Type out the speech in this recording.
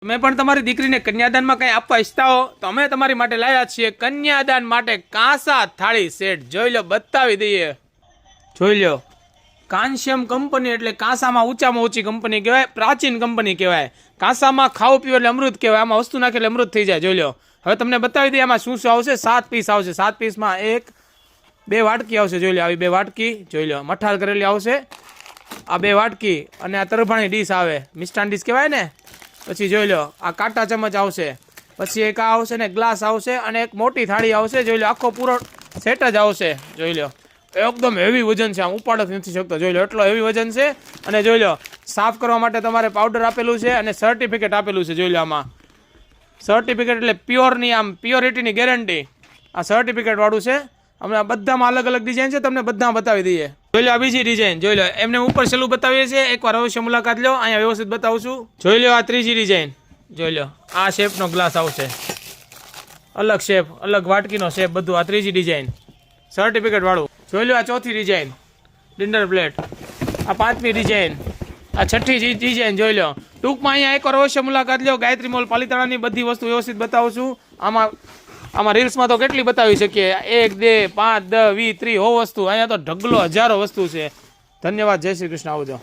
તમે પણ તમારી દીકરીને કન્યાદાનમાં કંઈ આપવા ઈચ્છતા હો તો અમે તમારી માટે લાવ્યા છીએ કન્યાદાન માટે કાંસા થાળી સેટ। જોઈ લો, બતાવી દઈએ, જોઈ લો। કાંસ્યમ કંપની એટલે કાંસામાં ઊંચામાં ઊંચી કંપની કહેવાય, પ્રાચીન કંપની કહેવાય। કાંસામાં ખાવું પીવું એટલે અમૃત કહેવાય, આમાં વસ્તુ નાખે એટલે અમૃત થઈ જાય। જોઈ લો, હવે તમને બતાવી દઈએ આમાં શું શું આવશે। 7 પીસ આવશે, 7 પીસમાં 1 2 વાટકી આવશે। જોઈ લો, આવી 2 વાટકી, જોઈ લો, મઠાલ કરેલી આવશે આ 2 વાટકી, અને આ તરભાણી ડીશ આવે, મિષ્ટાન ડીશ કહેવાય ને। પછી જોઈ લો, આ કાંટા ચમચ આવશે, પછી એક આ આવશે ને ગ્લાસ આવશે, અને એક મોટી થાળી આવશે। જોઈ લો, આખો પૂરો સેટ જ આવશે। જોઈ લો, એકદમ હેવી વજન છે, આમ ઉપાડ જ નથી શકતો। જોઈ લો, એટલો હેવી વજન છે। અને જોઈ લો, સાફ કરવા માટે તમારે પાવડર આપેલું છે અને સર્ટિફિકેટ આપેલું છે। જોઈ લો, આમાં સર્ટિફિકેટ એટલે પ્યોરની, આમ પ્યોરિટીની ગેરંટી, આ સર્ટિફિકેટ વાળું છે। હમણાં બધામાં અલગ અલગ ડિઝાઇન છે, તમને બધા બતાવી દઈએ। જોઈ લો, આ બીજી ડિઝાઇન, જોઈ લો, એમને ઉપર છેલ્લું બતાવીએ છીએ, એકવાર અવશ્ય મુલાકાત લો, અહીંયા વ્યવસ્થિત બતાવું છું। જોઈ લો, આ ત્રીજી ડિઝાઇન, જોઈ લો, આ શેપનો ગ્લાસ આવશે, અલગ શેપ, અલગ વાટકીનો શેપ, બધું આ ત્રીજી ડિઝાઇન સર્ટિફિકેટ વાળું। જોઈ લો, આ ચોથી ડિઝાઇન ડિનર પ્લેટ, આ પાંચમી ડિઝાઇન, આ છઠ્ઠી ડિઝાઇન। જોઈ લો, ટૂંકમાં અહીંયા એકવાર અવશ્ય મુલાકાત લો। ગાયત્રી મોલ પાલિતાણાની બધી વસ્તુ વ્યવસ્થિત બતાવું છું। આમાં રીલ્સમાં તો કેટલી બતાવી શકીએ, 1 2 5 10 20 30 વસ્તુ, અહીંયા તો ઢગલો હજારો વસ્તુ છે। ધન્યવાદ, જય શ્રી કૃષ્ણ, આવજો।